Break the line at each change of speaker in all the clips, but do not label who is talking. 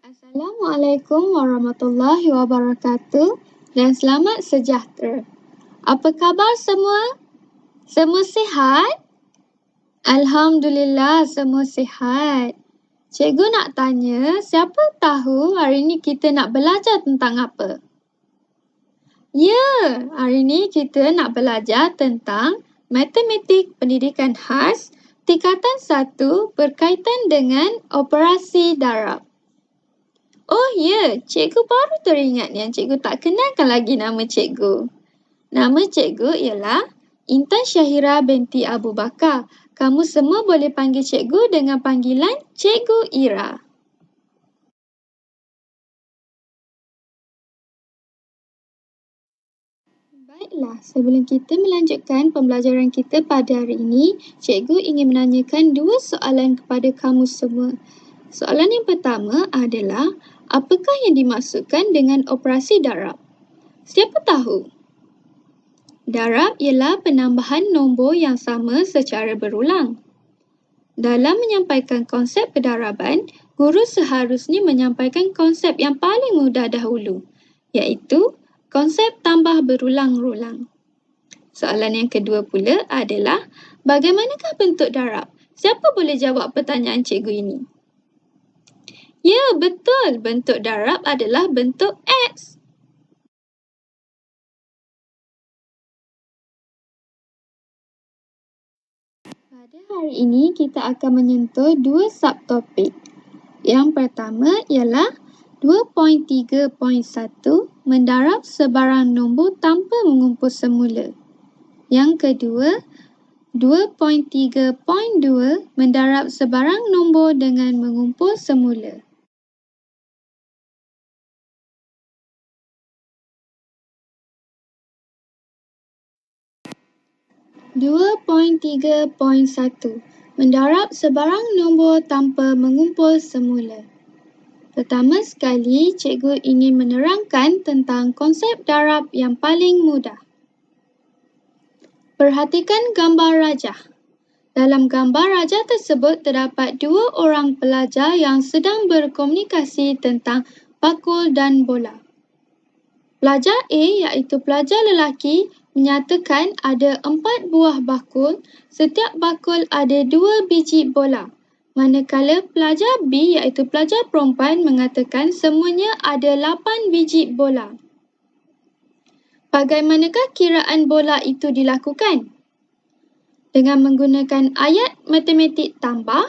Assalamualaikum warahmatullahi wabarakatuh dan selamat sejahtera. Apa khabar semua? Semua sihat? Alhamdulillah semua sihat. Cikgu nak tanya, siapa tahu hari ini kita nak belajar tentang apa? Ya, hari ini kita nak belajar tentang matematik pendidikan khas tingkatan 1 berkaitan dengan operasi darab. Oh ya, cikgu baru teringat yang cikgu tak kenalkan lagi nama cikgu. Nama cikgu ialah Intan Syahira binti Abu Bakar. Kamu semua boleh panggil cikgu dengan panggilan Cikgu Ira. Baiklah, sebelum kita melanjutkan pembelajaran kita pada hari ini, cikgu ingin menanyakan 2 soalan kepada kamu semua. Soalan yang pertama adalah, apakah yang dimaksudkan dengan operasi darab? Siapa tahu? Darab ialah penambahan nombor yang sama secara berulang. Dalam menyampaikan konsep kedaraban, guru seharusnya menyampaikan konsep yang paling mudah dahulu, iaitu konsep tambah berulang-ulang. Soalan yang kedua pula adalah, bagaimanakah bentuk darab? Siapa boleh jawab pertanyaan cikgu ini? Ya, betul. Bentuk darab adalah bentuk X. Pada hari ini, kita akan menyentuh 2 subtopik. Yang pertama ialah 2.3.1 mendarab sebarang nombor tanpa mengumpul semula. Yang kedua, 2.3.2 mendarab sebarang nombor dengan mengumpul semula. .3.1 mendarab sebarang nombor tanpa mengumpul semula. Pertama sekali, cikgu ingin menerangkan tentang konsep darab yang paling mudah. Perhatikan gambar rajah. Dalam gambar rajah tersebut terdapat 2 orang pelajar yang sedang berkomunikasi tentang bakul dan bola. Pelajar A iaitu pelajar lelaki menyatakan ada 4 buah bakul, setiap bakul ada 2 biji bola. Manakala pelajar B iaitu pelajar perempuan mengatakan semuanya ada 8 biji bola. Bagaimanakah kiraan bola itu dilakukan? Dengan menggunakan ayat matematik tambah,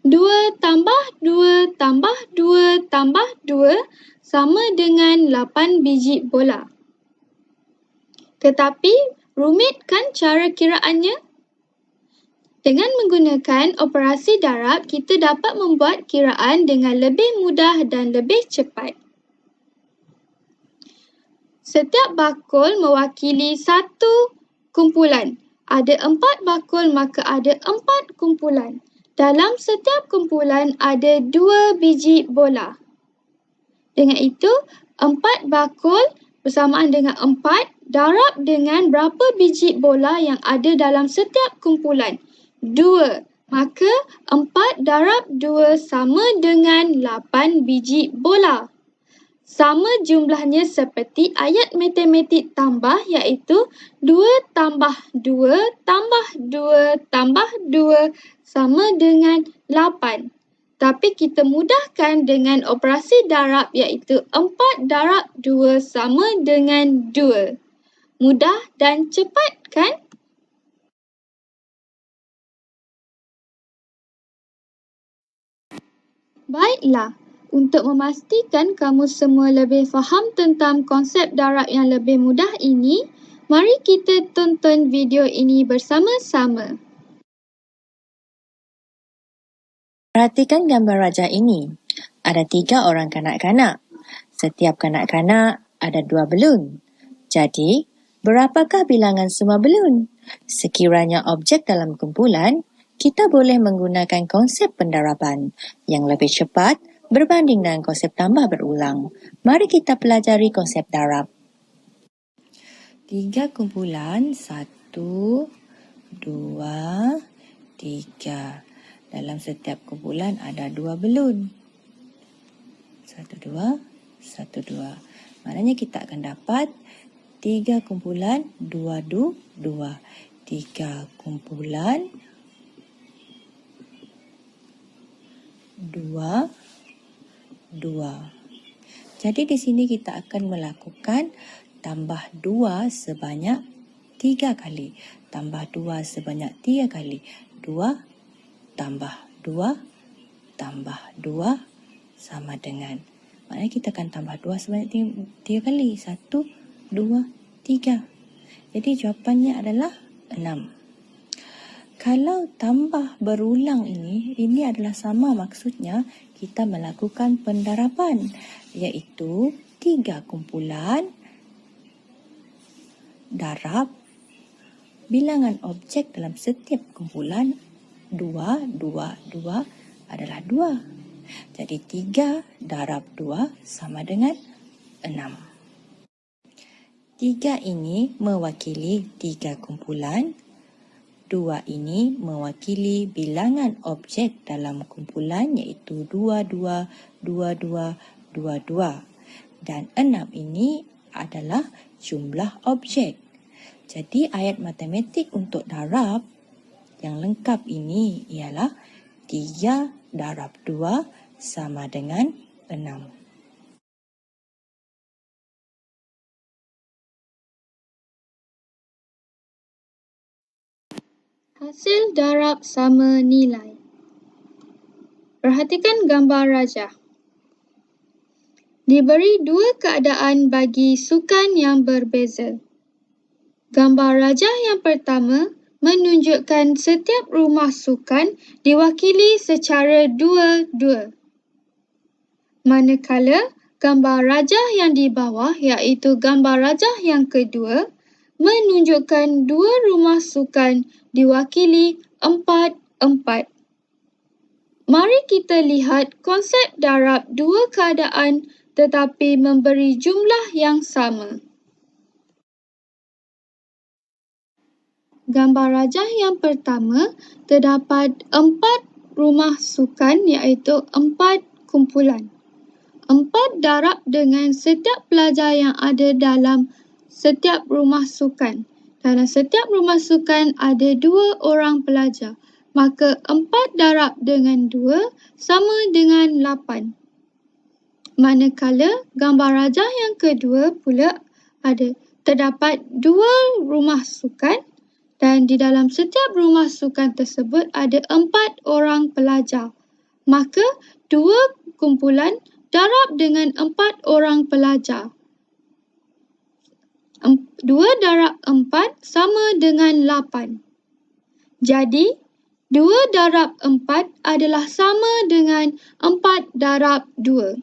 2 tambah 2 tambah 2 tambah 2 sama dengan 8 biji bola. Tetapi, rumit kan cara kiraannya? Dengan menggunakan operasi darab, kita dapat membuat kiraan dengan lebih mudah dan lebih cepat. Setiap bakul mewakili satu kumpulan. Ada 4 bakul, maka ada 4 kumpulan. Dalam setiap kumpulan ada 2 biji bola. Dengan itu, 4 bakul bersamaan dengan 4 darab dengan berapa biji bola yang ada dalam setiap kumpulan? 2. Maka 4 darab 2 sama dengan 8 biji bola. Sama jumlahnya seperti ayat matematik tambah iaitu 2 tambah 2 tambah 2 tambah 2 sama dengan 8. Tapi kita mudahkan dengan operasi darab iaitu 4 darab 2 sama dengan 2. Mudah dan cepat kan? Baiklah, untuk memastikan kamu semua lebih faham tentang konsep darab yang lebih mudah ini, mari kita tonton video ini bersama-sama.
Perhatikan gambar rajah ini. Ada 3 orang kanak-kanak. Setiap kanak-kanak ada 2 belun. Jadi, berapakah bilangan semua belun? Sekiranya objek dalam kumpulan, kita boleh menggunakan konsep pendaraban yang lebih cepat berbanding dengan konsep tambah berulang. Mari kita pelajari konsep darab. 3 kumpulan, 1, 2, 3. Dalam setiap kumpulan ada 2 belun. 1, 2, 1, 2. Maknanya kita akan dapat 3 kumpulan 2, 2, 2. 3 kumpulan 2, 2. Jadi di sini kita akan melakukan tambah 2 sebanyak 3 kali. Tambah 2 sebanyak 3 kali. 2 tambah 2 tambah 2 sama dengan. Maknanya kita akan tambah 2 sebanyak 3 kali. 1, 2, 3. Jadi jawapannya adalah 6. Kalau tambah berulang ini adalah sama maksudnya kita melakukan pendaraban, iaitu 3 kumpulan darab bilangan objek dalam setiap kumpulan 2, 2, 2 adalah 2. Jadi 3 darab 2 sama dengan 6. 3 ini mewakili 3 kumpulan. 2 ini mewakili bilangan objek dalam kumpulan iaitu 2, 2, 2, 2, 2, 2. Dan 6 ini adalah jumlah objek. Jadi ayat matematik untuk darab yang lengkap ini ialah 3 darab 2 sama dengan 6.
Hasil darab sama nilai. Perhatikan gambar rajah. Diberi dua keadaan bagi sukan yang berbeza. Gambar rajah yang pertama menunjukkan setiap rumah sukan diwakili secara dua-dua. Manakala gambar rajah yang di bawah iaitu gambar rajah yang kedua menunjukkan dua rumah sukan diwakili 4-4. Mari kita lihat konsep darab dua keadaan tetapi memberi jumlah yang sama. Gambar rajah yang pertama terdapat 4 rumah sukan iaitu 4 kumpulan. 4 darab dengan setiap pelajar yang ada dalam setiap rumah sukan. Dalam setiap rumah sukan ada 2 orang pelajar. Maka 4 darab dengan 2 sama dengan 8. Manakala gambar rajah yang kedua pula terdapat 2 rumah sukan dan di dalam setiap rumah sukan tersebut ada 4 orang pelajar. Maka 2 kumpulan darab dengan 4 orang pelajar. 2 darab 4 sama dengan 8. Jadi, 2 darab 4 adalah sama dengan 4 darab 2.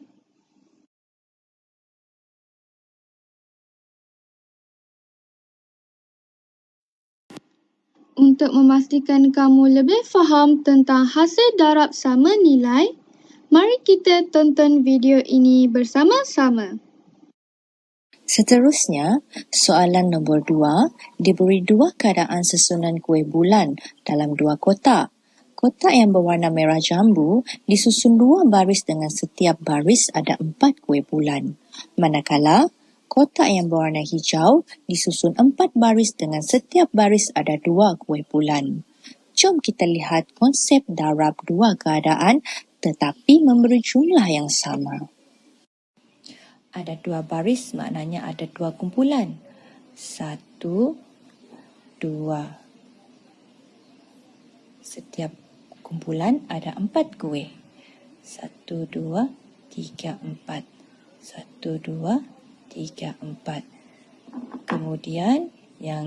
Untuk memastikan kamu lebih faham tentang hasil darab sama nilai, mari kita tonton video ini bersama-sama.
Seterusnya, soalan nombor 2 diberi 2 keadaan susunan kuih bulan dalam 2 kotak. Kotak yang berwarna merah jambu disusun 2 baris dengan setiap baris ada 4 kuih bulan. Manakala kotak yang berwarna hijau disusun 4 baris dengan setiap baris ada 2 kuih bulan. Jom kita lihat konsep darab 2 keadaan tetapi memberi jumlah yang sama. Ada 2 baris maknanya ada 2 kumpulan. 1, 2. Setiap kumpulan ada 4 kuih. 1, 2, 3, 4. 1, 2, 3, 4. Kemudian yang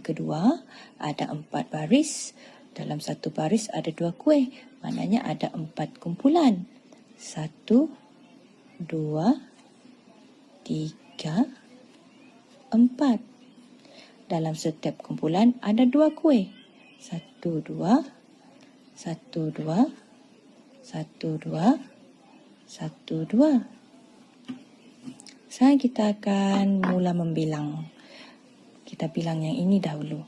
kedua ada 4 baris. Dalam satu baris ada 2 kuih. Maknanya ada 4 kumpulan. 1, 2, 3, 4. Dalam setiap kumpulan ada 2 kuih. 1, 2, 1, 2, 1, 2, 1, 2. Sekarang kita akan mula membilang. Kita bilang yang ini dahulu.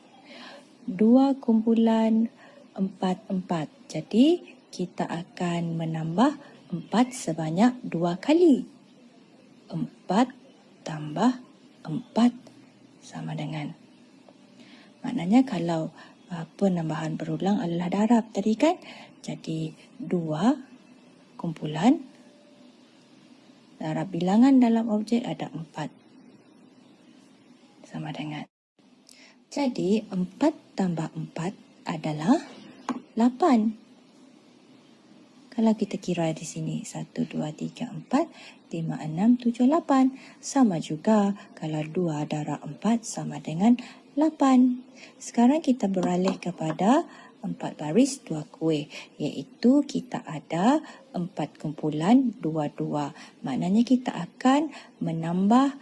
2 kumpulan 4, 4. Jadi kita akan menambah 4 sebanyak 2 kali. 4 tambah 4 sama dengan. Maknanya kalau penambahan berulang adalah darab tadi kan. Jadi 2 kumpulan darab bilangan dalam objek ada 4 sama dengan. Jadi 4 tambah 4 adalah 8. Kalau kita kira di sini 1, 2, 3, 4, 5, 6, 7, 8. Sama juga kalau 2 darab 4 sama dengan 8. Sekarang kita beralih kepada 4 baris 2 kuih. Iaitu kita ada 4 kumpulan 2, 2. Maknanya kita akan menambah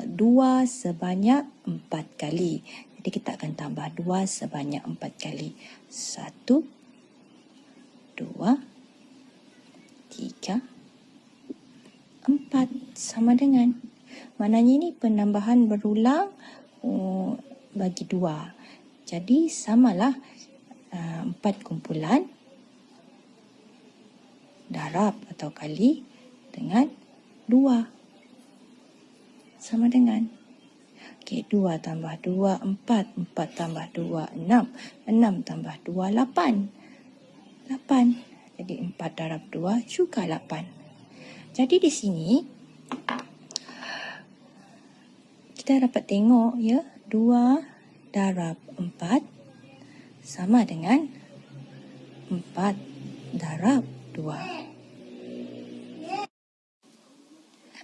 2 sebanyak 4 kali. Jadi kita akan tambah 2 sebanyak 4 kali. 1, 2, 3, 4 sama dengan. Maknanya ini penambahan berulang bagi 2. Jadi samalah 4 kumpulan darab atau kali dengan 2. Sama dengan. Okey, 2 tambah 2, 4. 4 tambah 2, 6. 6 tambah 2, 8. 8. Jadi 4 darab 2 juga 8. Jadi di sini kita dapat tengok ya, 2 darab 4 sama dengan 4 darab 2.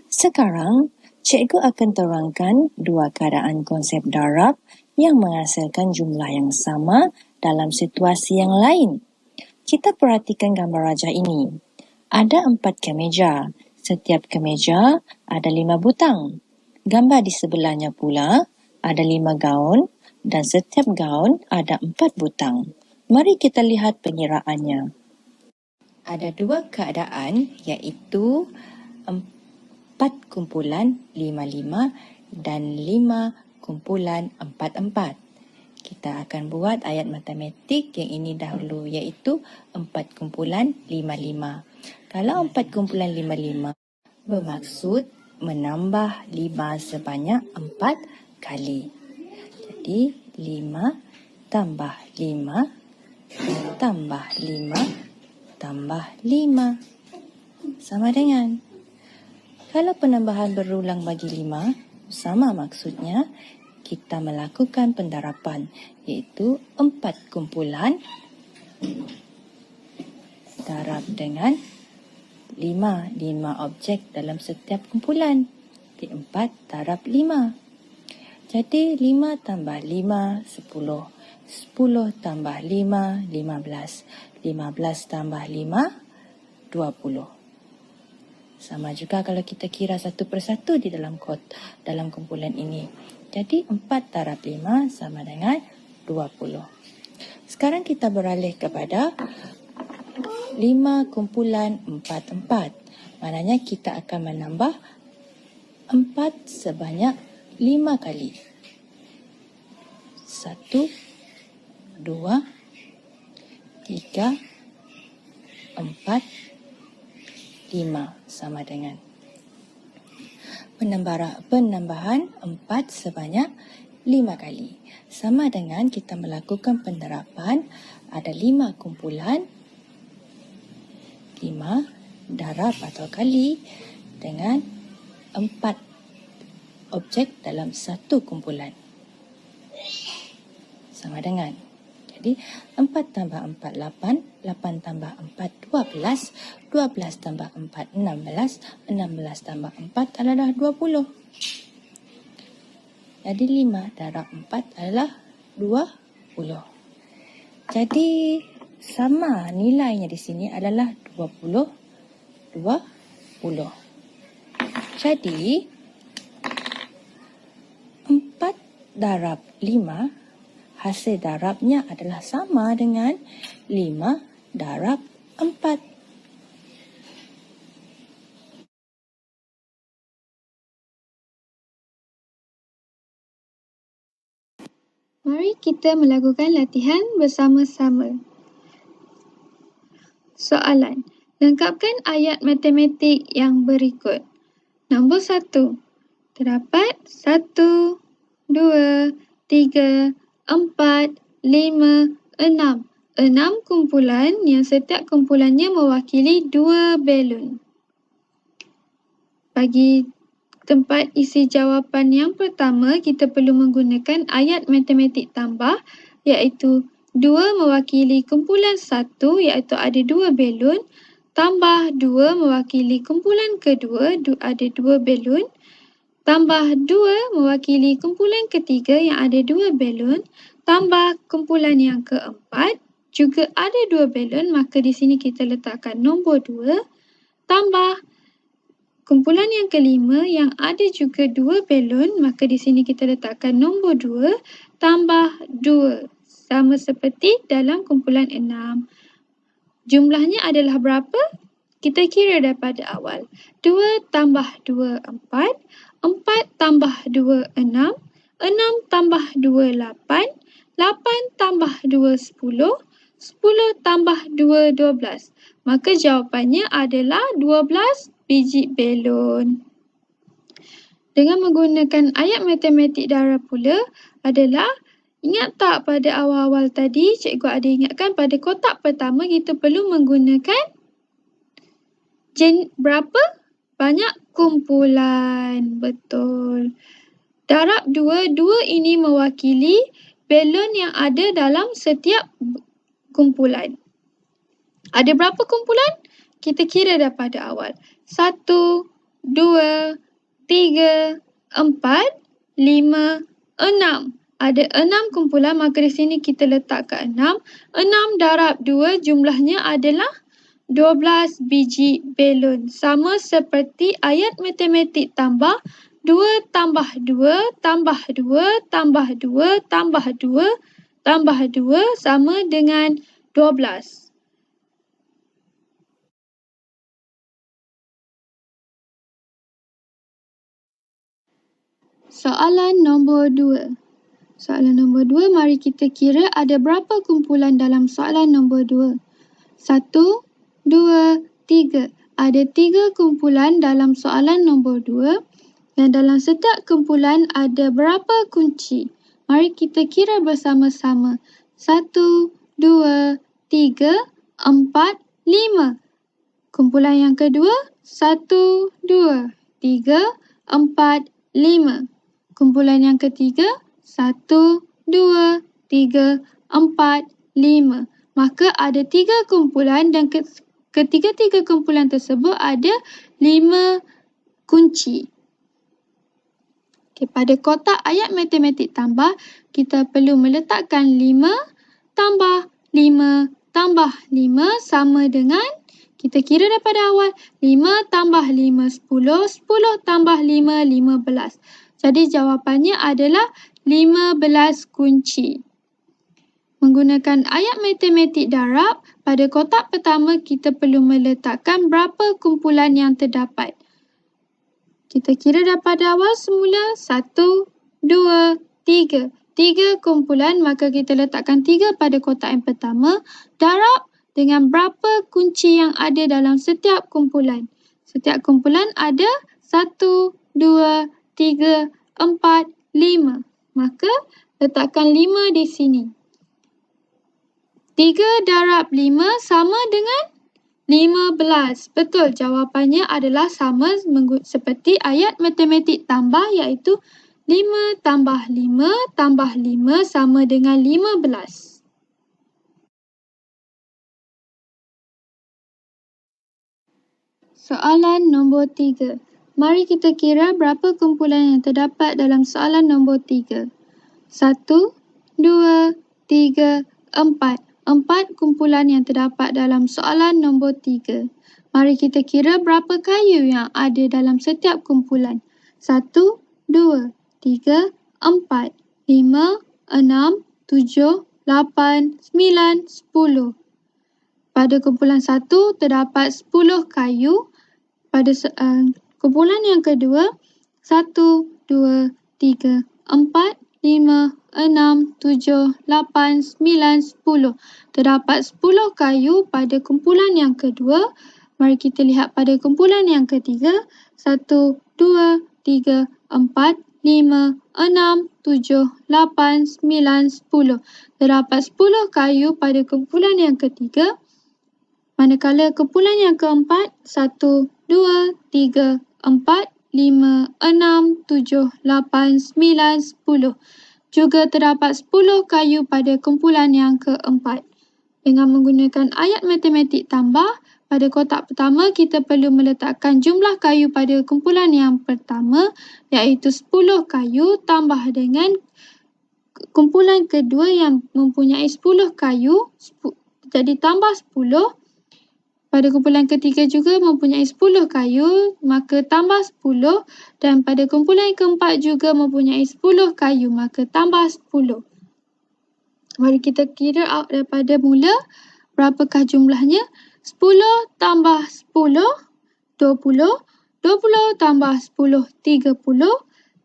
Sekarang, cikgu akan terangkan 2 keadaan konsep darab yang menghasilkan jumlah yang sama dalam situasi yang lain. Kita perhatikan gambar rajah ini. Ada 4 kemeja. Setiap kemeja ada 5 butang. Gambar di sebelahnya pula ada 5 gaun dan setiap gaun ada 4 butang. Mari kita lihat pengiraannya. Ada 2 keadaan iaitu 4 kumpulan 5-5 dan 5 kumpulan 4-4. Kita akan buat ayat matematik yang ini dahulu iaitu 4 kumpulan 5-5. Kalau 4 kumpulan 5-5 bermaksud menambah 5 sebanyak 4 kali. Jadi 5 tambah 5 tambah 5 tambah 5 sama dengan. Kalau penambahan berulang bagi 5, sama maksudnya kita melakukan pendarapan iaitu 4 kumpulan darab dengan 5 objek dalam setiap kumpulan. Jadi 4 darab 5. Jadi 5 tambah 5, 10. 10 tambah 5, 15. 15 tambah 5, 20. Sama juga kalau kita kira satu persatu di dalam kumpulan ini. Jadi 4 darab 5 sama dengan 20. Sekarang kita beralih kepada 5 kumpulan 4-4. Maknanya kita akan menambah 4 sebanyak 5 kali. 1, 2, 3, 4, 5 sama dengan. Penambahan 4 sebanyak 5 kali. Sama dengan kita melakukan penerapan ada 5 kumpulan 5 darab atau kali dengan 4 objek dalam satu kumpulan. Sama dengan. Jadi 4 tambah 4, 8. 8 tambah 4, 12. 12 tambah 4, 16. 16 tambah 4 adalah 20. Jadi 5 darab 4 adalah 20. Jadi sama nilainya di sini adalah 20. Jadi 4 darab 5 hasil darabnya adalah sama dengan 5 darab 4.
Mari kita melakukan latihan bersama-sama. Soalan. Lengkapkan ayat matematik yang berikut. Nombor 1. Terdapat 1, 2, 3, 4, 5, 6. 6 kumpulan yang setiap kumpulannya mewakili 2 belon. Bagi tempat isi jawapan yang pertama, kita perlu menggunakan ayat matematik tambah iaitu 2 mewakili kumpulan 1 iaitu ada 2 belon, tambah 2 mewakili kumpulan kedua ada 2 belon, tambah 2 mewakili kumpulan ketiga yang ada 2 belon, tambah kumpulan yang keempat juga ada 2 belon, maka di sini kita letakkan nombor 2, tambah kumpulan yang kelima yang ada juga 2 belon, maka di sini kita letakkan nombor 2 tambah 2. Sama seperti dalam kumpulan 6. Jumlahnya adalah berapa? Kita kira daripada awal. 2 tambah 2, 4. 4 tambah 2, 6. 6 tambah 2, 8. 8 tambah 2, 10. 10 tambah 2, 12. Maka jawapannya adalah 12 biji belon. Dengan menggunakan ayat matematik darab pula adalah, ingat tak pada awal-awal tadi cikgu ada ingatkan pada kotak pertama kita perlu menggunakan berapa banyak kumpulan. Betul. Darab 2, 2 ini mewakili belon yang ada dalam setiap kumpulan. Ada berapa kumpulan? Kita kira daripada awal. 1, 2, 3, 4, 5, 6. Ada 6 kumpulan, maka di sini kita letakkan 6. 6 darab 2 jumlahnya adalah 12 biji belon. Sama seperti ayat matematik tambah 2 tambah 2 tambah 2 tambah 2 tambah 2 tambah 2 sama dengan 12. Soalan nombor 2. Soalan nombor 2, mari kita kira ada berapa kumpulan dalam soalan nombor 2. 1, 2, 3. Ada 3 kumpulan dalam soalan nombor 2 dan dalam setiap kumpulan ada berapa kunci. Mari kita kira bersama-sama. 1, 2, 3, 4, 5. Kumpulan yang kedua, 1, 2, 3, 4, 5. Kumpulan yang ketiga, 1, 2, 3, 4, 5. Maka ada 3 kumpulan dan ketiga-tiga kumpulan tersebut ada 5 kunci. Okay, pada kotak ayat matematik tambah, kita perlu meletakkan 5 tambah 5 tambah 5 sama dengan, kita kira daripada awal, 5 tambah 5, 10. 10 tambah 5, 15. Jadi jawapannya adalah 15 kunci. Menggunakan ayat matematik darab, pada kotak pertama kita perlu meletakkan berapa kumpulan yang terdapat. Kita kira daripada awal semula 1, 2, 3. 3 kumpulan, maka kita letakkan 3 pada kotak yang pertama. Darab dengan berapa kunci yang ada dalam setiap kumpulan. Setiap kumpulan ada 1, 2, 3, 4, 5. Maka letakkan 5 di sini. 3 darab 5 sama dengan 15. Betul, jawapannya adalah sama seperti ayat matematik tambah iaitu 5 tambah 5 tambah 5 sama dengan 15. Soalan nombor 3. Mari kita kira berapa kumpulan yang terdapat dalam soalan nombor 3. 1, 2, 3, 4. 4 kumpulan yang terdapat dalam soalan nombor 3. Mari kita kira berapa kayu yang ada dalam setiap kumpulan. 1, 2, 3, 4, 5, 6, 7, 8, 9, 10. Pada kumpulan 1 terdapat 10 kayu. Pada kumpulan yang kedua, 1, 2, 3, 4, 5, 6, 7, 8, 9, 10. Terdapat 10 kayu pada kumpulan yang kedua. Mari kita lihat pada kumpulan yang ketiga. 1, 2, 3, 4, 5, 6, 7, 8, 9, 10. Terdapat 10 kayu pada kumpulan yang ketiga. Manakala kumpulan yang keempat, 1, 2, 3, 4, 5, 6, 7, 8, 9, 10. Juga terdapat 10 kayu pada kumpulan yang keempat. Dengan menggunakan ayat matematik tambah, pada kotak pertama kita perlu meletakkan jumlah kayu pada kumpulan yang pertama, iaitu 10 kayu tambah dengan kumpulan kedua yang mempunyai 10 kayu, jadi tambah 10. Pada kumpulan ketiga juga mempunyai 10 kayu, maka tambah 10. Dan pada kumpulan yang keempat juga mempunyai 10 kayu, maka tambah 10. Mari kita kira out daripada mula. Berapakah jumlahnya? 10 tambah 10, 20. 20 tambah 10, 30.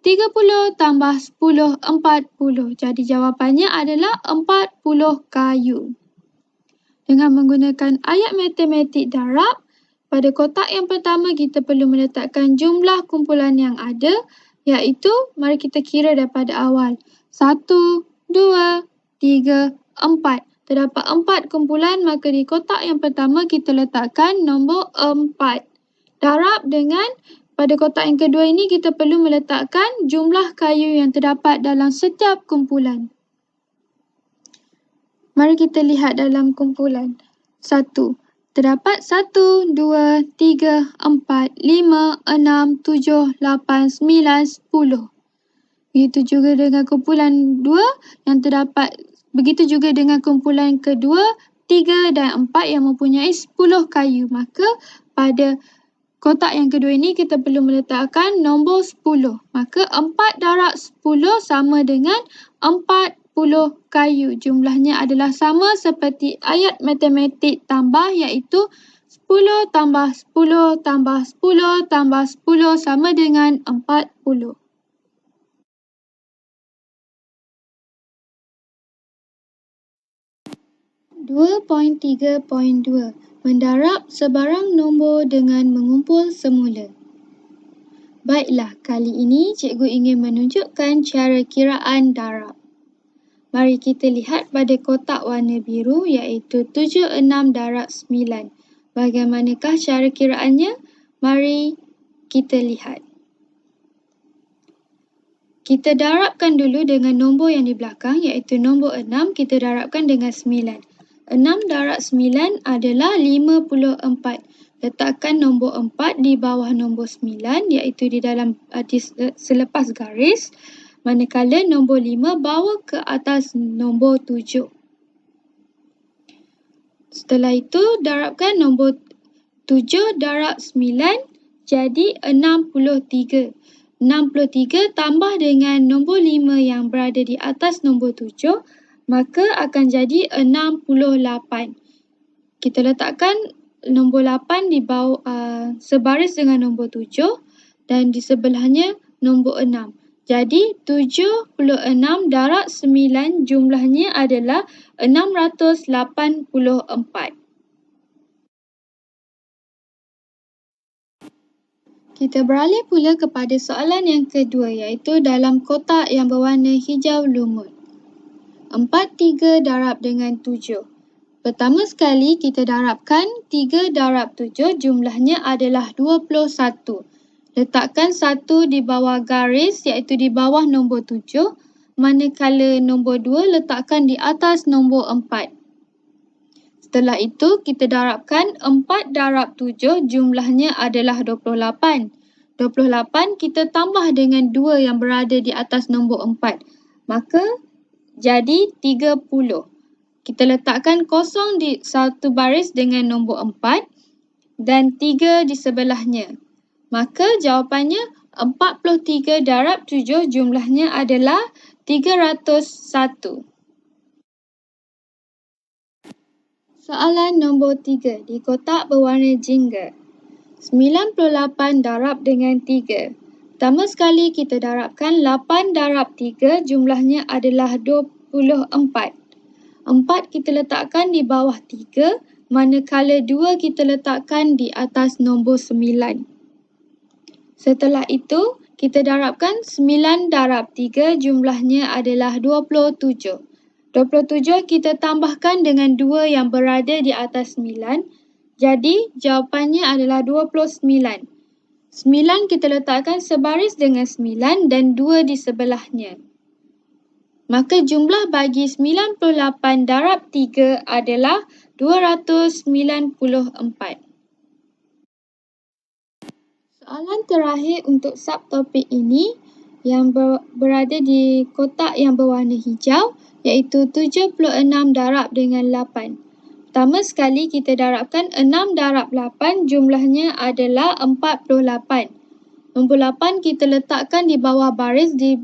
30 tambah 10, 40. Jadi jawapannya adalah 40 kayu. Dengan menggunakan ayat matematik darab, pada kotak yang pertama kita perlu meletakkan jumlah kumpulan yang ada, iaitu mari kita kira daripada awal. 1, 2, 3, 4. Terdapat 4 kumpulan, maka di kotak yang pertama kita letakkan nombor 4. Darab dengan pada kotak yang kedua ini kita perlu meletakkan jumlah kayu yang terdapat dalam setiap kumpulan. Mari kita lihat dalam kumpulan. 1. Terdapat 1, 2, 3, 4, 5, 6, 7, 8, 9, 10. Begitu juga dengan kumpulan 2 yang terdapat, begitu juga dengan kumpulan kedua, 3 dan 4 yang mempunyai 10 kayu. Maka pada kotak yang kedua ini kita perlu meletakkan nombor 10. Maka 4 darab 10 sama dengan 40 kayu. Jumlahnya adalah sama seperti ayat matematik tambah, iaitu 10 tambah 10 tambah 10 tambah 10 sama dengan 40. .3.2 Mendarab sebarang nombor dengan mengumpul semula. Baiklah, kali ini cikgu ingin menunjukkan cara kiraan darab. Mari kita lihat pada kotak warna biru, iaitu 76 darab 9. Bagaimanakah cara kiraannya? Mari kita lihat. Kita darabkan dulu dengan nombor yang di belakang, iaitu nombor 6, kita darabkan dengan 9. 6 darab 9 adalah 54. Letakkan nombor 4 di bawah nombor 9, iaitu di dalam selepas garis. Manakala nombor 5 bawa ke atas nombor 7. Setelah itu, darabkan nombor 7 darab 9 jadi 63. 63 tambah dengan nombor 5 yang berada di atas nombor 7, maka akan jadi 68. Kita letakkan nombor 8 di bawah sebaris dengan nombor 7 dan di sebelahnya nombor 6. Jadi 76 darab 9 jumlahnya adalah 684. Kita beralih pula kepada soalan yang kedua, iaitu dalam kotak yang berwarna hijau lumut. 43 darab dengan 7. Pertama sekali kita darabkan 3 darab 7 jumlahnya adalah 21. Letakkan 1 di bawah garis, iaitu di bawah nombor 7. Manakala nombor 2 letakkan di atas nombor 4. Setelah itu kita darabkan 4 darab 7 jumlahnya adalah 28. 28 kita tambah dengan 2 yang berada di atas nombor 4. Maka jadi 30. Kita letakkan kosong di satu baris dengan nombor 4 dan 3 di sebelahnya. Maka jawapannya 43 darab 7 jumlahnya adalah 301. Soalan nombor 3 di kotak berwarna jingga. 98 darab dengan 3. Pertama sekali kita darabkan 8 darab 3 jumlahnya adalah 24. 4 kita letakkan di bawah 3 manakala 2 kita letakkan di atas nombor 9. Setelah itu, kita darabkan 9 darab 3 jumlahnya adalah 27. 27 kita tambahkan dengan 2 yang berada di atas 9. Jadi, jawapannya adalah 29. 9 kita letakkan sebaris dengan 9 dan 2 di sebelahnya. Maka jumlah bagi 98 darab 3 adalah 294. Soalan terakhir untuk subtopik ini yang berada di kotak yang berwarna hijau iaitu 76 darab dengan 8. Pertama sekali kita darabkan 6 darab 8 jumlahnya adalah 48. Nombor 8 kita letakkan di bawah baris di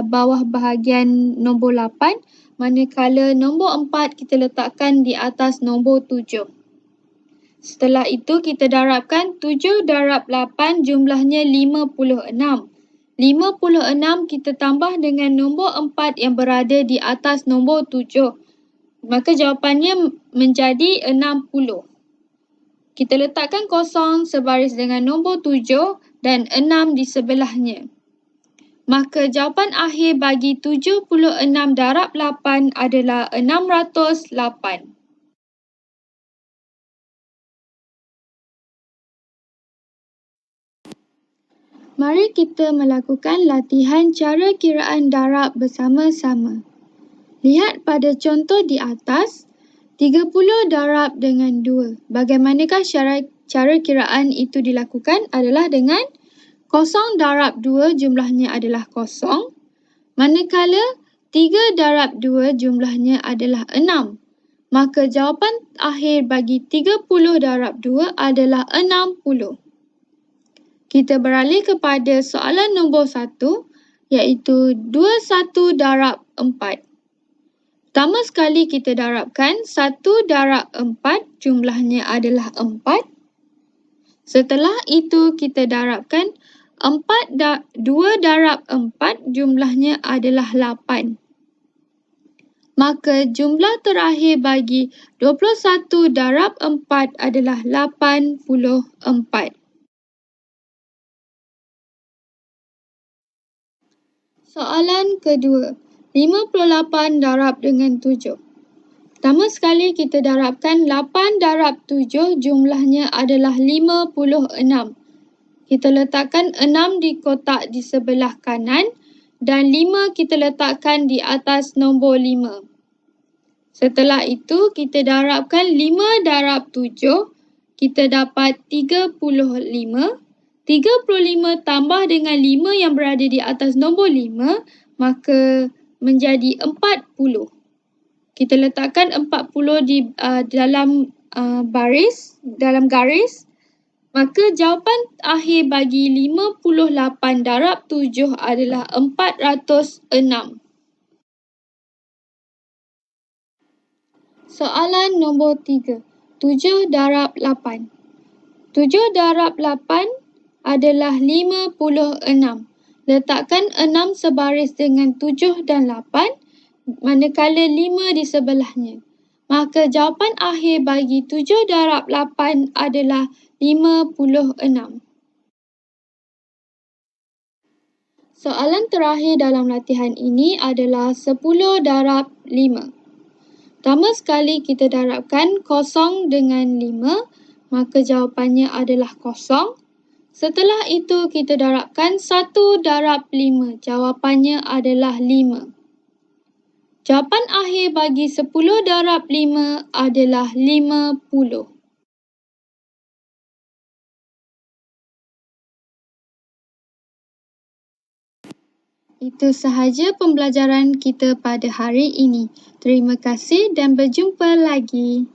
bawah bahagian nombor 8 manakala nombor 4 kita letakkan di atas nombor 7. Setelah itu kita darabkan 7 darab 8 jumlahnya 56. 56 kita tambah dengan nombor 4 yang berada di atas nombor 7. Maka jawapannya menjadi 60. Kita letakkan kosong sebaris dengan nombor 7 dan 6 di sebelahnya. Maka jawapan akhir bagi 76 darab 8 adalah 608. Mari kita melakukan latihan cara kiraan darab bersama-sama. Lihat pada contoh di atas, 30 darab dengan 2. Bagaimanakah cara kiraan itu dilakukan adalah dengan kosong darab 2 jumlahnya adalah kosong. Manakala 3 darab 2 jumlahnya adalah 6. Maka jawapan akhir bagi 30 darab 2 adalah 60. Kita beralih kepada soalan nombor 1 iaitu 21 darab 4. Pertama sekali kita darabkan 1 darab 4 jumlahnya adalah 4. Setelah itu kita darabkan 2 darab 4 jumlahnya adalah 8. Maka jumlah terakhir bagi 21 darab 4 adalah 84. Soalan kedua, 58 darab dengan 7. Pertama sekali kita darabkan 8 darab 7 jumlahnya adalah 56. Kita letakkan 6 di kotak di sebelah kanan dan 5 kita letakkan di atas nombor 5. Setelah itu kita darabkan 5 darab 7, kita dapat 35. 35 tambah dengan 5 yang berada di atas nombor 5, maka menjadi 40. Kita letakkan 40 di dalam garis. Maka jawapan akhir bagi 58 darab 7 adalah 406. Soalan nombor 3. 7 darab 8. 7 darab 8 adalah 56. Letakkan 6 sebaris dengan 7 dan 8, manakala 5 di sebelahnya. Maka jawapan akhir bagi 7 darab 8 adalah 56. Soalan terakhir dalam latihan ini adalah 10 darab 5. Pertama sekali kita darabkan 0 dengan 5, maka jawapannya adalah 0. Setelah itu kita darabkan 1 darab 5. Jawapannya adalah 5. Jawapan akhir bagi 10 darab 5 adalah 50. Itu sahaja pembelajaran kita pada hari ini. Terima kasih dan berjumpa lagi.